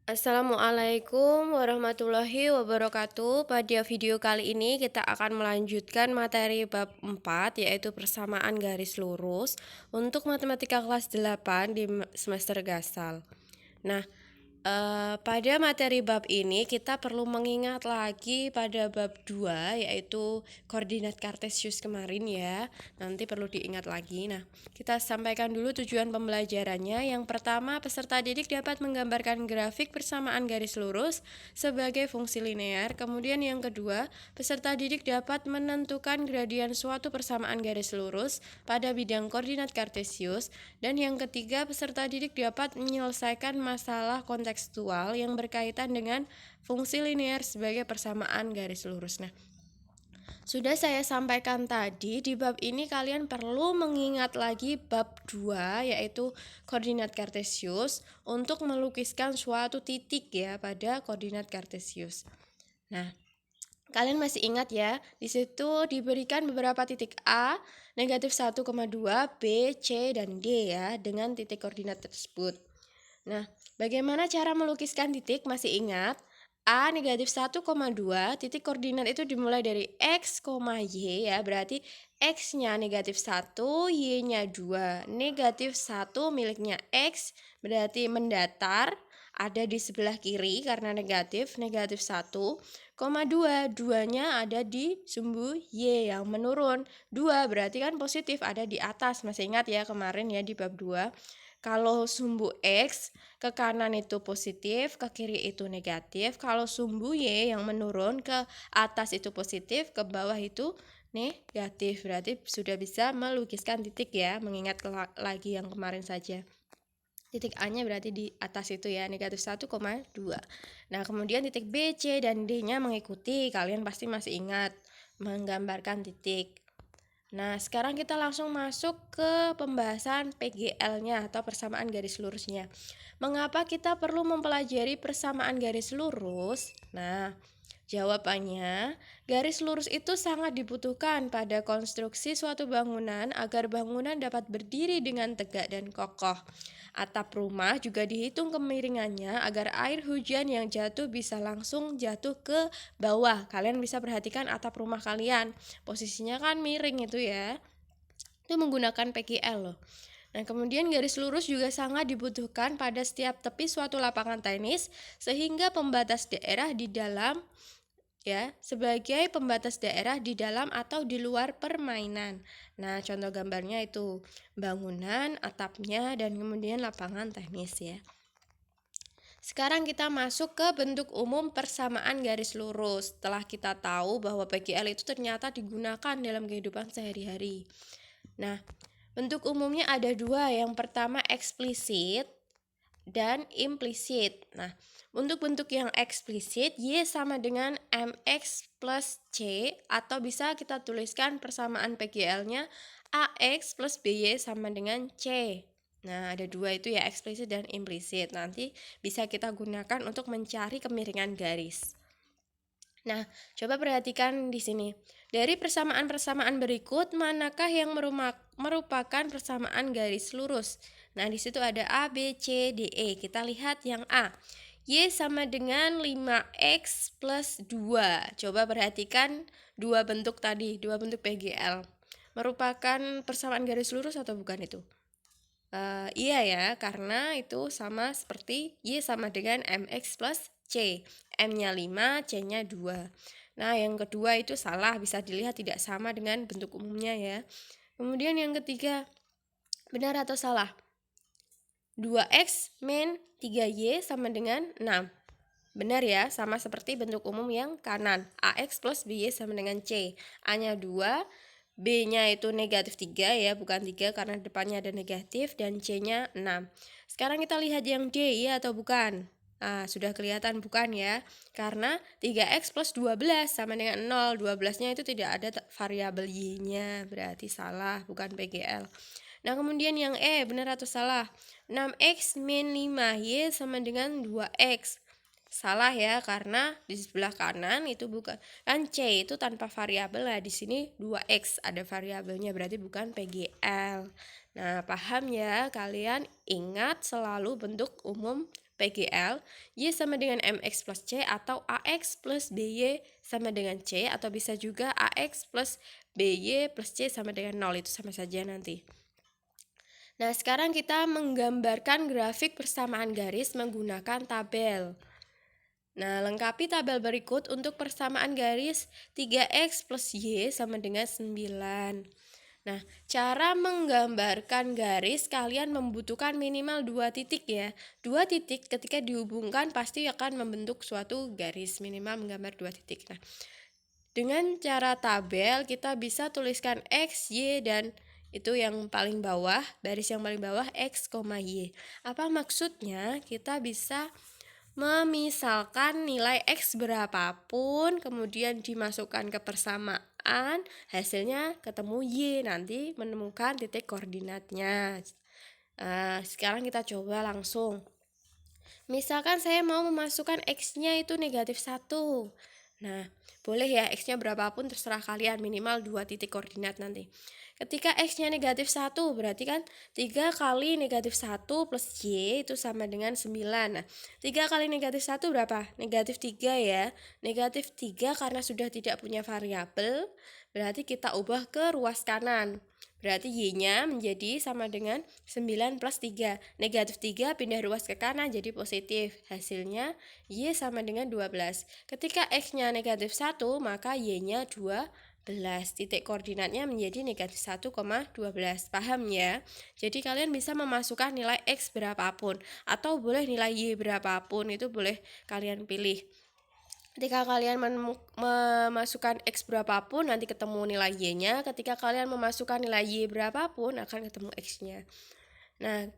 Assalamualaikum warahmatullahi wabarakatuh. Pada video kali ini kita akan melanjutkan materi bab 4 yaitu persamaan garis lurus untuk matematika kelas 8 di semester Gasal. Nah, pada materi bab ini kita perlu mengingat lagi pada bab 2 yaitu koordinat kartesius kemarin ya. Nanti perlu diingat lagi. Nah, kita sampaikan dulu tujuan pembelajarannya. Yang pertama, peserta didik dapat menggambarkan grafik persamaan garis lurus sebagai fungsi linear. Kemudian yang kedua, peserta didik dapat menentukan gradian suatu persamaan garis lurus pada bidang koordinat kartesius. Dan yang ketiga, peserta didik dapat menyelesaikan masalah kontekstual yang berkaitan dengan fungsi linear sebagai persamaan garis lurus. Nah, sudah saya sampaikan tadi, di bab ini kalian perlu mengingat lagi bab 2 yaitu koordinat kartesius untuk melukiskan suatu titik ya pada koordinat kartesius. Nah, kalian masih ingat ya, di situ diberikan beberapa titik A, negatif 1,2, B, C, dan D ya, dengan titik koordinat tersebut. Nah, bagaimana cara melukiskan titik? Masih ingat? A negatif 1,2, titik koordinat itu dimulai dari X, Y ya, berarti X-nya negatif 1, Y-nya 2. Negatif 1 miliknya X, berarti mendatar, ada di sebelah kiri karena negatif 1, 2, 2-nya ada di sumbu Y yang menurun. 2 berarti kan positif, ada di atas, masih ingat ya kemarin ya di bab 2. Kalau sumbu X ke kanan itu positif, ke kiri itu negatif. Kalau sumbu Y yang menurun ke atas itu positif, ke bawah itu negatif. Berarti sudah bisa melukiskan titik ya, mengingat lagi yang kemarin saja. Titik A-nya berarti di atas itu ya, negatif 1,2. Nah, kemudian titik B, C, dan D-nya mengikuti. Kalian pasti masih ingat menggambarkan titik. Nah, sekarang kita langsung masuk ke pembahasan PGL-nya atau persamaan garis lurusnya. Mengapa kita perlu mempelajari persamaan garis lurus? Nah, jawabannya, garis lurus itu sangat dibutuhkan pada konstruksi suatu bangunan agar bangunan dapat berdiri dengan tegak dan kokoh. Atap rumah juga dihitung kemiringannya agar air hujan yang jatuh bisa langsung jatuh ke bawah. Kalian bisa perhatikan atap rumah kalian. Posisinya kan miring itu ya. Itu menggunakan PGL loh. Nah, kemudian garis lurus juga sangat dibutuhkan pada setiap tepi suatu lapangan tenis sehingga pembatas daerah di dalam ya, sebagai pembatas daerah di dalam atau di luar permainan. Nah, contoh gambarnya itu bangunan, atapnya, dan kemudian lapangan tenis ya. Sekarang kita masuk ke bentuk umum persamaan garis lurus. Setelah kita tahu bahwa PGL itu ternyata digunakan dalam kehidupan sehari-hari. Nah, bentuk umumnya ada dua. Yang pertama eksplisit dan implisit. Nah, untuk bentuk yang eksplisit, Y sama dengan MX plus C, atau bisa kita tuliskan persamaan PGL-nya AX plus BY sama dengan C. Nah, ada dua itu ya, eksplisit dan implisit. Nanti bisa kita gunakan untuk mencari kemiringan garis. Nah, coba perhatikan di sini. Dari persamaan-persamaan berikut, manakah yang merupakan persamaan garis lurus? Nah, di situ ada A, B, C, D, E. Kita lihat yang A. Y sama dengan 5X plus 2. Coba perhatikan dua bentuk tadi, dua bentuk PGL. Merupakan persamaan garis lurus atau bukan itu? Iya ya, karena itu sama seperti Y sama dengan MX plus C. M-nya 5, C-nya 2. Nah, yang kedua itu salah, bisa dilihat tidak sama dengan bentuk umumnya ya. Kemudian yang ketiga, benar atau salah? 2X min 3Y sama dengan 6. Benar ya, sama seperti bentuk umum yang kanan. AX plus BY sama dengan C. A-nya 2, B-nya itu negatif 3 ya, bukan 3 karena depannya ada negatif, dan C-nya 6. Sekarang kita lihat yang D, ya atau bukan? Nah, sudah kelihatan bukan ya, karena 3X plus 12 sama dengan 0. 12-nya itu tidak ada variabel Y-nya, berarti salah, bukan PGL. Nah, kemudian yang E, benar atau salah? 6X min 5Y sama dengan 2X. Salah ya, karena di sebelah kanan itu bukan, kan C itu tanpa variabel. Nah, di sini 2X ada variabelnya, berarti bukan PGL. Nah, paham ya, kalian ingat selalu bentuk umum PGL, Y sama dengan MX plus C atau AX plus BY sama dengan C, atau bisa juga AX plus BY plus C sama dengan 0, itu sama saja nanti. Nah, sekarang kita menggambarkan grafik persamaan garis menggunakan tabel. Nah, lengkapi tabel berikut untuk persamaan garis 3X plus Y sama dengan 9. Nah, cara menggambarkan garis kalian membutuhkan minimal 2 titik ya. 2 titik ketika dihubungkan pasti akan membentuk suatu garis, minimal menggambar 2 titik. Nah, dengan cara tabel kita bisa tuliskan X, Y, dan itu yang paling bawah, baris yang paling bawah X, Y. Apa maksudnya? Kita bisa memisalkan nilai X berapapun, kemudian dimasukkan ke persamaan, hasilnya ketemu Y, nanti menemukan titik koordinatnya. Sekarang kita coba langsung. Misalkan saya mau memasukkan X-nya itu negatif 1. Nah, boleh ya X-nya berapapun terserah kalian, minimal 2 titik koordinat nanti. Ketika X-nya negatif 1, berarti kan 3 kali negatif 1 plus Y itu sama dengan 9. Nah, 3 kali negatif 1 berapa? Negatif 3 ya. Negatif 3 karena sudah tidak punya variabel, berarti kita ubah ke ruas kanan. Berarti Y-nya menjadi sama dengan 9 plus 3. Negatif 3 pindah ruas ke kanan jadi positif. Hasilnya Y sama dengan 12. Ketika X-nya negatif 1, maka Y-nya 12. Titik koordinatnya menjadi negatif 1,12. Paham ya? Jadi kalian bisa memasukkan nilai X berapapun, atau boleh nilai Y berapapun, itu boleh kalian pilih. Ketika kalian memasukkan X berapapun, nanti ketemu nilai Y-nya. Ketika kalian memasukkan nilai Y berapapun, akan ketemu X-nya. Nah,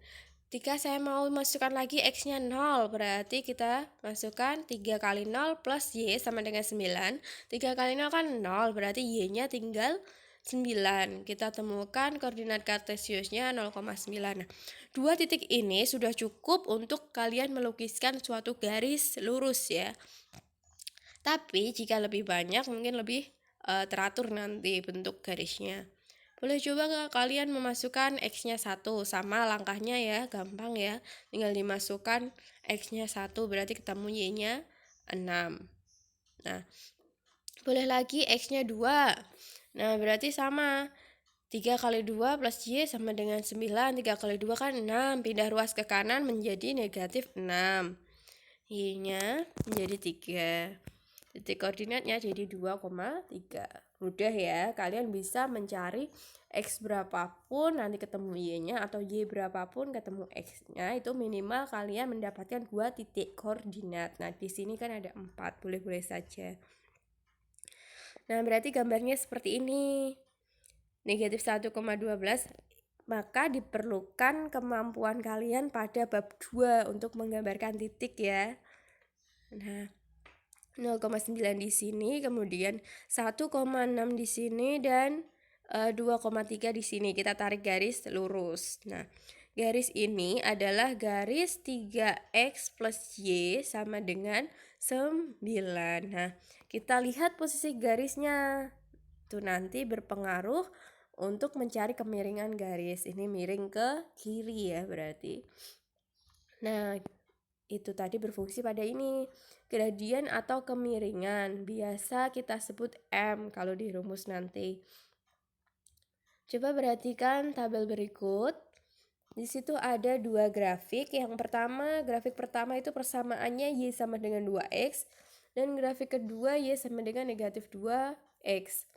ketika saya mau masukkan lagi X-nya 0, berarti kita masukkan 3 kali 0 plus Y sama dengan 9. 3 kali 0 kan 0, berarti Y-nya tinggal 9. Kita temukan koordinat kartesiusnya 0,9. Nah, 2 titik ini sudah cukup untuk kalian melukiskan suatu garis lurus ya. Tapi jika lebih banyak mungkin lebih teratur nanti bentuk garisnya. Boleh coba kalian memasukkan X-nya 1, sama langkahnya ya, gampang ya. Tinggal dimasukkan X-nya 1, berarti ketemu Y-nya 6. Nah, boleh lagi X-nya 2. Nah, berarti sama. 3 kali 2 plus Y sama dengan 9. 3 kali 2 kan 6. Pindah ruas ke kanan menjadi negatif 6. Y-nya menjadi 3. Titik koordinatnya jadi 2,3. Mudah ya, kalian bisa mencari X berapapun nanti ketemu Y-nya, atau Y berapapun ketemu X-nya, itu minimal kalian mendapatkan 2 titik koordinat. Nah, di sini kan ada 4, boleh-boleh saja. Nah, berarti gambarnya seperti ini. Negatif 1,12, maka diperlukan kemampuan kalian pada bab 2 untuk menggambarkan titik ya. Nah, 0,9 di sini, kemudian 1,6 di sini, dan 2,3 di sini. Kita tarik garis lurus. Nah, garis ini adalah garis 3X plus Y sama dengan 9. Nah, kita lihat posisi garisnya. Itu nanti berpengaruh untuk mencari kemiringan garis. Ini miring ke kiri ya berarti. Nah, itu tadi berfungsi pada ini, gradien atau kemiringan, biasa kita sebut M kalau di rumus nanti. Coba perhatikan tabel berikut. Di situ ada 2 grafik. Yang pertama, grafik pertama itu persamaannya Y sama dengan 2X, dan grafik kedua Y sama dengan negatif 2X.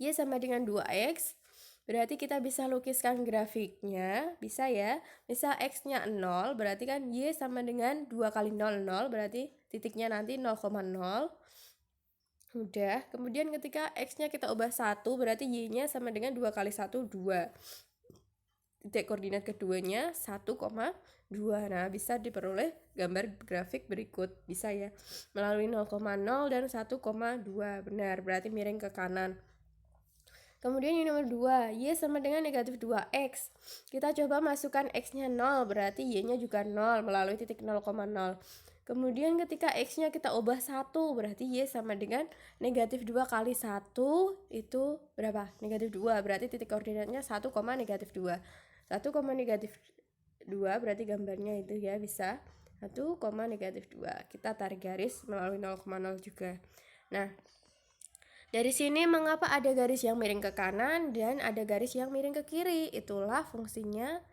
Y sama dengan 2X, berarti kita bisa lukiskan grafiknya, bisa ya. Misal X-nya 0, berarti kan Y sama dengan 2 kali 0, 0, berarti titiknya nanti 0,0. Udah, kemudian ketika X-nya kita ubah 1, berarti Y-nya sama dengan 2 kali 1, 2. Titik koordinat keduanya 1,2. Nah, bisa diperoleh gambar grafik berikut, bisa ya. Melalui 0,0 dan 1,2, benar, berarti miring ke kanan. Kemudian yang nomor 2, Y sama dengan negatif 2X. Kita coba masukkan X-nya 0, berarti Y-nya juga 0 melalui titik 0,0. Kemudian ketika X-nya kita ubah 1, berarti Y sama dengan negatif 2 kali 1, itu berapa? Negatif 2, berarti titik koordinatnya 1, negatif 2. 1, negatif 2 berarti gambarnya itu ya bisa 1, negatif 2. Kita tarik garis melalui 0,0 juga. Nah, dari sini mengapa ada garis yang miring ke kanan dan ada garis yang miring ke kiri? Itulah fungsinya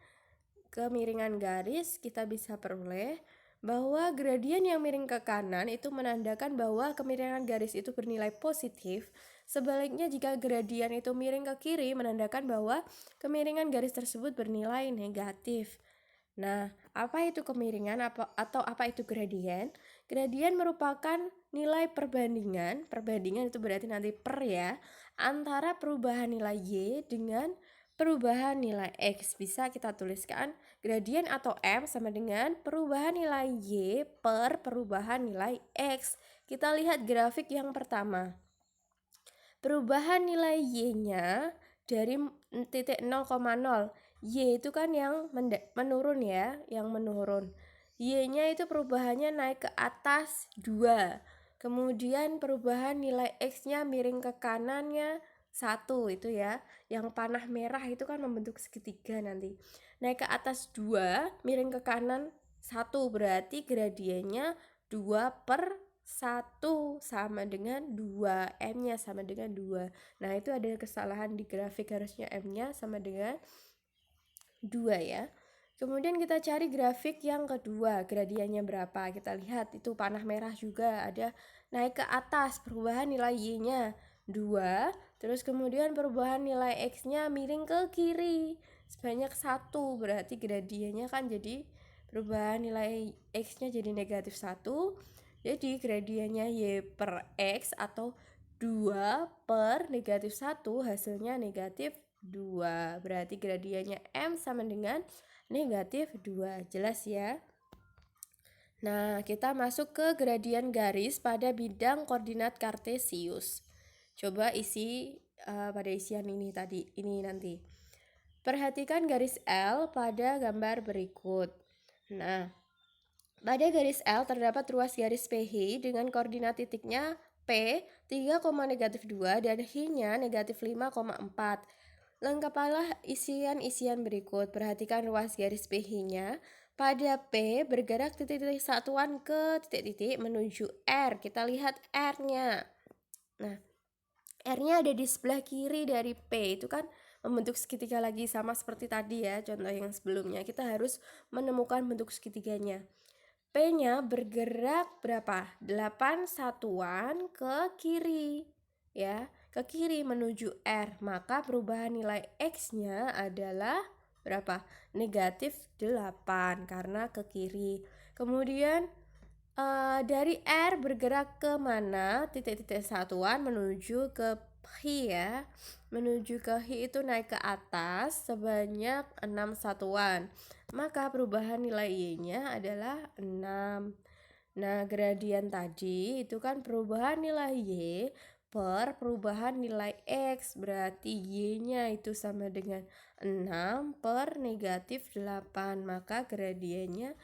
kemiringan garis. Kita bisa peroleh bahwa gradien yang miring ke kanan itu menandakan bahwa kemiringan garis itu bernilai positif. Sebaliknya jika gradien itu miring ke kiri menandakan bahwa kemiringan garis tersebut bernilai negatif. Nah, apa itu kemiringan atau apa itu gradien? Gradien merupakan nilai perbandingan itu berarti nanti per ya, antara perubahan nilai Y dengan perubahan nilai X. Bisa kita tuliskan gradien atau M sama dengan perubahan nilai Y per perubahan nilai X. Kita lihat grafik yang pertama. Perubahan nilai Y-nya dari titik 0,0. Y itu kan yang menurun ya, yang menurun. Y-nya itu perubahannya naik ke atas 2. Kemudian perubahan nilai X-nya miring ke kanannya 1 itu ya. Yang panah merah itu kan membentuk segitiga nanti. Naik ke atas 2, miring ke kanan 1, berarti gradiennya 2 per 1 sama dengan 2, M-nya sama dengan 2. Nah, itu ada kesalahan di grafik, harusnya M-nya sama dengan 2 ya. Kemudian kita cari grafik yang kedua, gradiennya berapa. Kita lihat itu panah merah juga ada naik ke atas, perubahan nilai Y-nya 2, terus kemudian perubahan nilai X-nya miring ke kiri sebanyak 1, berarti gradiennya kan jadi perubahan nilai X-nya jadi negatif 1. Jadi gradiennya Y per X atau 2 per negatif 1 hasilnya negatif 2. Berarti gradiennya M sama dengan negatif 2. Jelas ya? Nah, kita masuk ke gradien garis pada bidang koordinat kartesius. Coba isi pada isian ini nanti. Perhatikan garis L pada gambar berikut. Nah, pada garis L terdapat ruas garis PH dengan koordinat titiknya P 3,-2 dan H-nya negatif 5,4. Lengkapilah isian-isian berikut. Perhatikan ruas garis PH-nya. Pada P bergerak titik-titik satuan ke titik-titik menuju R. Kita lihat R-nya. Nah, R-nya ada di sebelah kiri dari P. Itu kan membentuk segitiga lagi sama seperti tadi ya, contoh yang sebelumnya. Kita harus menemukan bentuk segitiganya. P-nya bergerak berapa? 8 satuan ke kiri. Ya, ke kiri menuju R. Maka perubahan nilai X-nya adalah berapa? Negatif 8 karena ke kiri. Kemudian dari R bergerak ke mana? Titik-titik satuan menuju ke H ya. Menuju ke H itu naik ke atas sebanyak 6 satuan. Maka perubahan nilai Y-nya adalah 6. Nah, gradien tadi itu kan perubahan nilai Y per perubahan nilai X. Berarti Y-nya itu sama dengan 6 per negatif 8. Maka gradiennya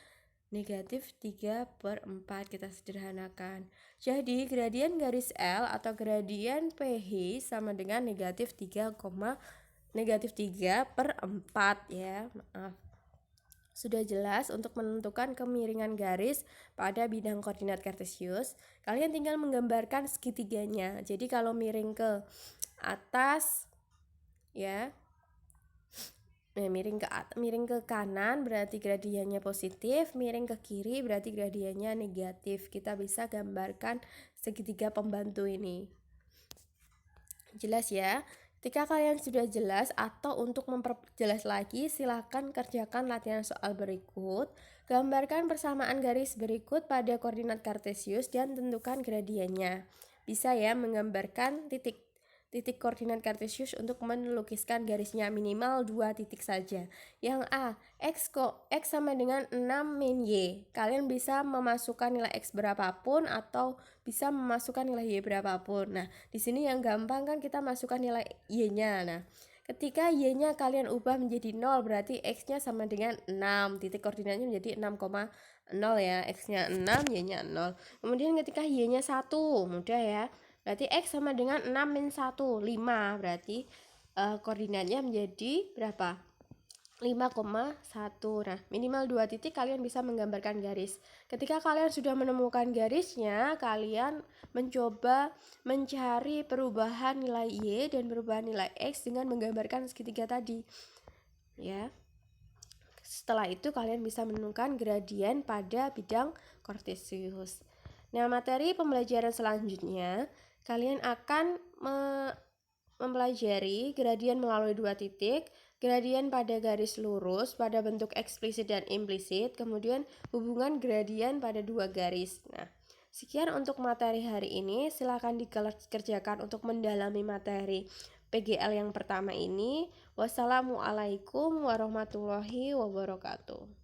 negatif 3/4. Kita sederhanakan. Jadi gradien garis L atau gradien PH sama dengan negatif 3/4 ya. Maaf. Sudah jelas untuk menentukan kemiringan garis pada bidang koordinat kartesius. Kalian tinggal menggambarkan segitiganya. Jadi kalau miring ke atas ya, miring ke kanan berarti gradiennya positif, miring ke kiri berarti gradiennya negatif. Kita bisa gambarkan segitiga pembantu ini. Jelas ya? Ketika kalian sudah jelas atau untuk memperjelas lagi, silakan kerjakan latihan soal berikut. Gambarkan persamaan garis berikut pada koordinat kartesius dan tentukan gradiennya. Bisa ya menggambarkan titik koordinat kartesius untuk melukiskan garisnya minimal 2 titik saja. Yang A, X sama dengan 6 min Y. Kalian bisa memasukkan nilai X berapapun atau bisa memasukkan nilai Y berapapun. Nah, di sini yang gampang kan kita masukkan nilai Y-nya. Nah, ketika Y-nya kalian ubah menjadi 0 berarti X-nya sama dengan 6. Titik koordinatnya menjadi 6,0 ya. X-nya 6, Y-nya 0. Kemudian ketika Y-nya 1, mudah ya. Berarti X sama dengan 6 min 1, 5. Berarti koordinatnya menjadi berapa? 5,1. Nah, minimal 2 titik kalian bisa menggambarkan garis. Ketika kalian sudah menemukan garisnya, kalian mencoba mencari perubahan nilai Y dan perubahan nilai X dengan menggambarkan segitiga tadi. Ya. Setelah itu kalian bisa menemukan gradien pada bidang kartesius. Nah, materi pembelajaran selanjutnya, kalian akan mempelajari gradien melalui 2 titik, gradien pada garis lurus pada bentuk eksplisit dan implisit, kemudian hubungan gradien pada 2 garis. Nah, sekian untuk materi hari ini. Silakan dikerjakan untuk mendalami materi PGL yang pertama ini. Wassalamualaikum warahmatullahi wabarakatuh.